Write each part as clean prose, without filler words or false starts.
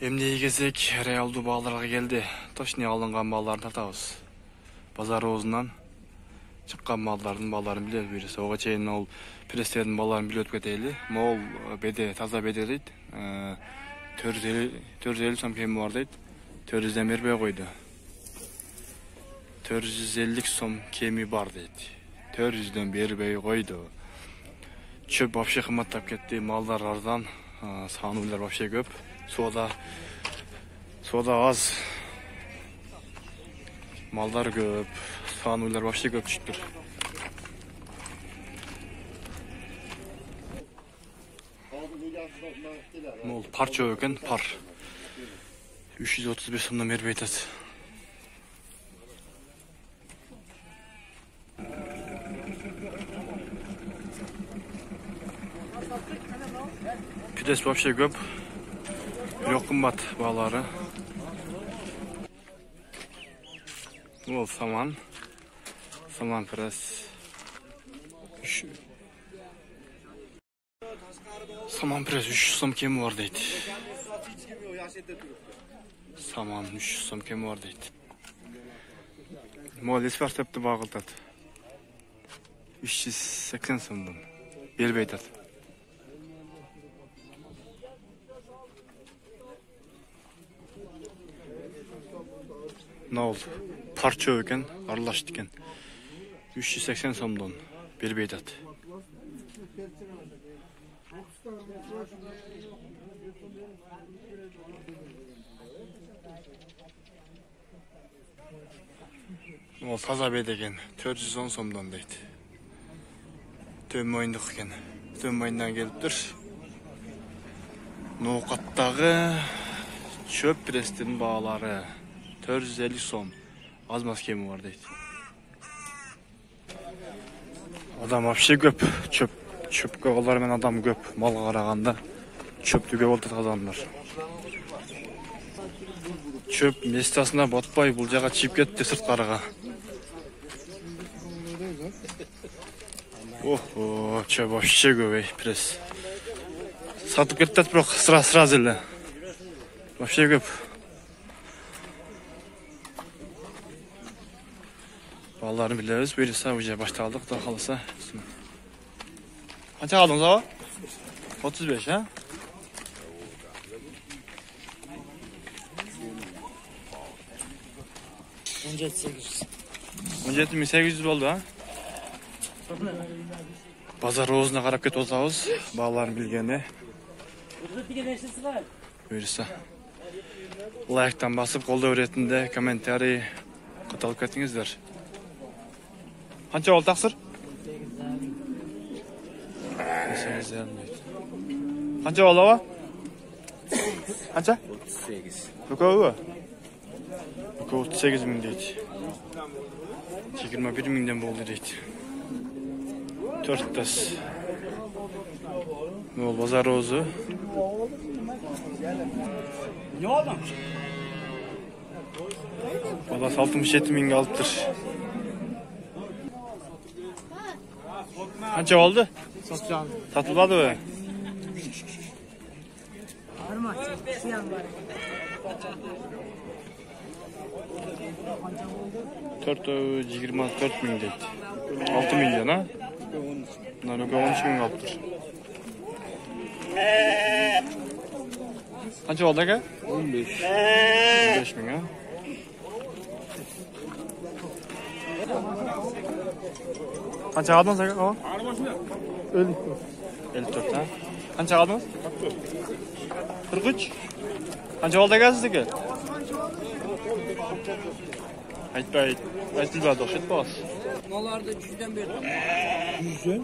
Эмне кезек реалдуу бааларга келди. Точно алынган бааларды тартабыз. Базар оозунан чыккан малдардын бааларын билебиз берсе. Ого чейин ал престердин бааларын билип өтүп кетели. Мол беде, таза беде дейт. 450 сом кеми бар дейт. 400ден бербей койду. 450 сом кеми бар дейт. 400ден бербей койду. Чөп вообще кымбаттап кетти. Малдар арзан, саануулар вообще көп. Сода аз. Малдар көп, саануулар вообще көп түшүптүр. Мол пар чөп экен, пар. 335 сомдон бербей атат. Пидес вообще көп. Бирок кымбат баалары. Мол саман пресс. Саман пресс 300 сом кеми бар дейт. Саман 300 сом кеми бар дейт. Мол эспартепти багылтат. 380 сомдон бербей атат. Нол пар чөп экен, аралашты экен. 380 сомдон бербей атат. Ол таза бед экен, 410 сомдон дейт. Төн мойындык экен. Төн мойындан келиптир. Ноокаттагы чөп престердин баалары 450 сом. Аз мас кеми бар дейт. Адам вообще көп. Чөпкө алар менен адам көп. Малга караганда чөптү көп болот адамдар. Чөп местасына батпай бул жага чип кетти сырткарыга. Охо, чөп вообще көп пресс. Сатып кетти бирок сразу эле. Вообще көп. Бааларын билебиз, берсе уже башталдык, да калса. Канча алдыңыз аба? 35, а? Он 17.800 болду, а? Базар оозуна карап кетип атабыз, бааларын билгенде. Берсе. Лайктан басып, колдоо беретинде, комментарий каталып кетиңиздер. Канча болду таксыр? 8,5. Канча болду аба? Канча? 38. Экөөбү? 38 миң дейт. 21 миңден болду дейт. 4 тас. Мол базар оозу. Бала 67 миңге алыптыр. Канча болду? Сатылбадыбы? Төрт 24 миң дейт. 6 миллион, а? Мына 13 миң алыптыр. Канча болду ака? 15 миң, а? Канча алдыңыз ака? 54, а? Канча алдыңыз? 43? Канча болду ака сиздики? Айтылбады, окшойт багыз. Маларды 100ден бердим. 100ден?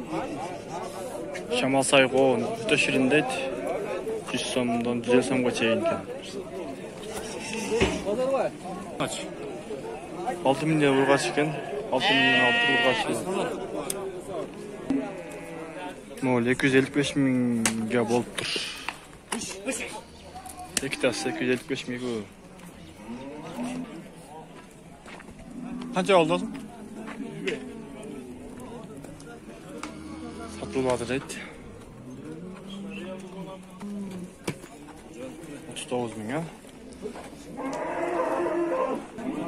Шамал сайгоо өтө ширин дейт. 100 сомдон 150 сомго чейин экен. Кач? 6 миңден ургач экен. 6 миңден алып ургач. Мол 255 миңге болуптур. Эки тасы 255 миңге. Канча болду? Сатылбады дейт. 69 bin ya.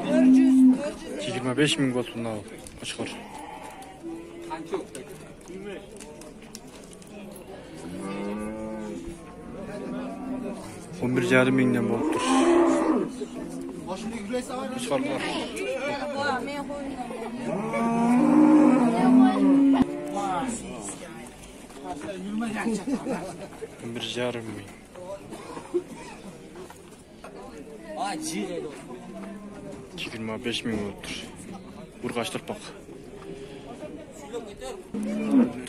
400. 25 bin volt bundan al. Kaçkır. 11,5 mingden bolupdur. Kaçkır var. Men koyun. 11,5 ming. Acı. 25 bin volttur. Burgaç tırpak.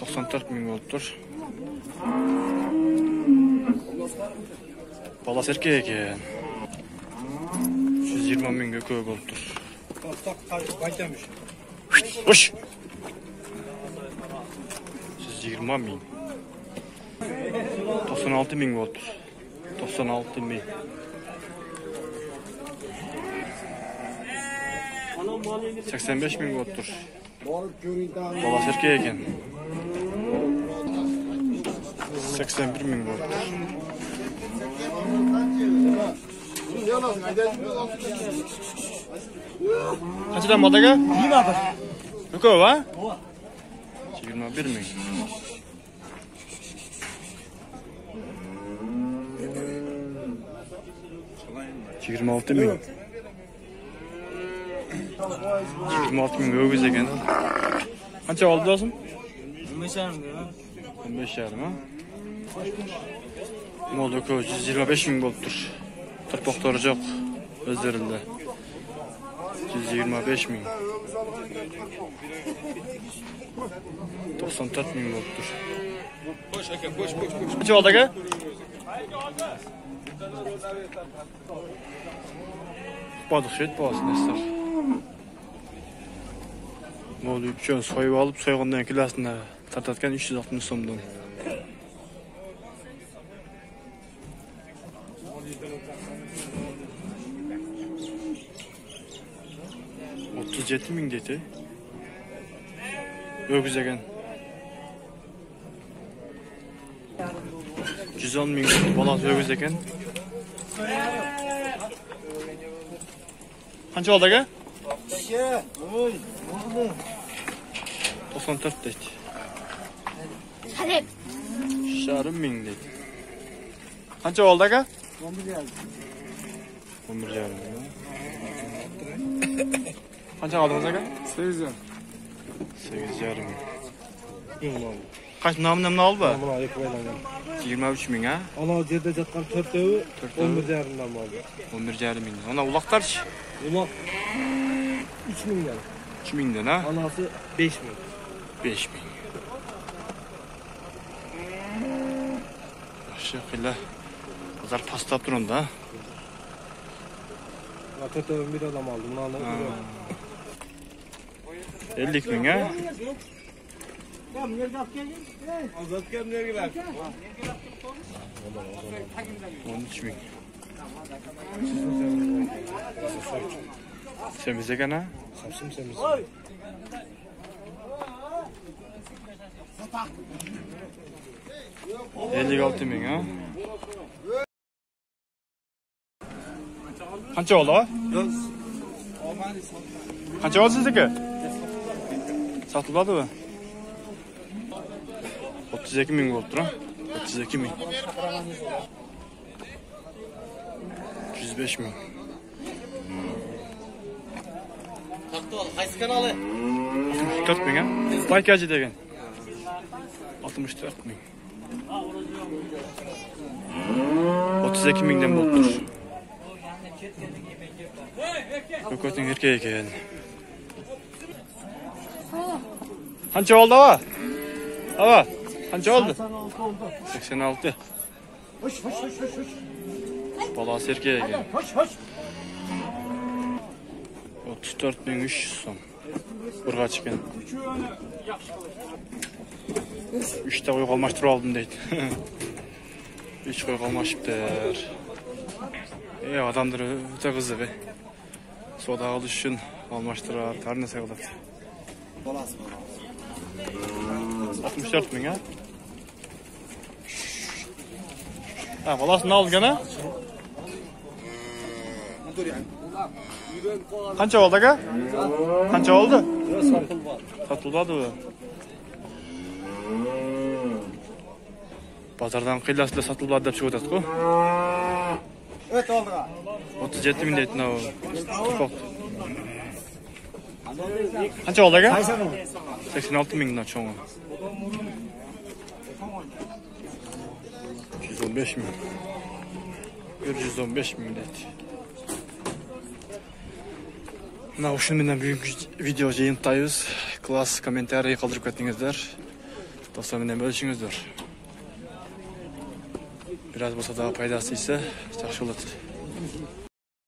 94 bin volttur. Bala serkek eken. 120 bin gökö volttur. Hoş. 120 bin. 96 bin volttur. 96 bin. $85 bin volttur. Bala serkek eken. 81 bin volttur. Kaçtan maldaga? 20 abi. Yok o va? 21 bin. $26 bin. 26 bin ögüz eken. Kança oldu dostum? 15 yarım ha? Moldu ki 125 bin volttur. Tırpakları yok özlerinde. 125 bin. 94 bin volttur. Kaça oldu ki? Badık şet boğazın esler. Moldu üçen soyup alıp soyğundan kilasına tartatken 360 somdan. $37 bin dedi. Ögüz eken. 110 bin balat ögüz eken. Kança oldu aka? 94 dedi. Şarım bin dedi. Kança oldu aka? 11 yarım. Kança aldınız aka? 8 yarım. 8 yarım. Kaç namından ne oldu bu? Buna ayık baylangan. 23 bin ha? Ana yerde jatkan 4-övi 11 yarımdan aldı. 11 yarım bin. Ona ulaklar Ulak 3 bin yarım. 2 binden ha? Anası 5 bin. 5 bin. Yaxşı, xeyla. Pazar pastap durun da. 4-övün bir adam aldı. Bunu aldı. 50 bin ha? Azat gelmeye gider. 13 bin. Sen bize gana? Sapsım semiz. $56 bin ha? Kança oldu o? Kança oldu sizdeki? Satılmadı mı? 32 bin volttur ha? 32 bin. 105 bin. Qaysi kanalı? 64 bin ha? Baykacı degen. 64 bin. 32 binden volttur. Kökötün erkeği eken. Kança oldu hava? Hava? Kança oldu? 86. Balası erkeği eken. 34.300 son. Burga çıkan. 3 de koy kalmaştır aldım deydi. 3 koy kalmaşıptır. Adamdır öte kızı be. Soda alışın almaştırar. Her nese kadar. 64 bin ha? Ha, balasını al gene. Qancha oldu aka? Qancha oldu? Satılmadı. Satılmadı bu. Bazardan qiylasida satılmadı deb chiqib o'tadi-ku. Evet oldu. 37 ming deydi nav. Qancha oldu aka? 86 mingdan cho'ngi. 115 ming. 115 ming deydi. Mana shu bilan bugungi video yayınlaymiz. Klass kommentariy qoldirib ketdingizlar. Do'stlar bilan bo'lishingizdir. Biraz bo'lsa da foydasi ise yaxshi bo'ladi.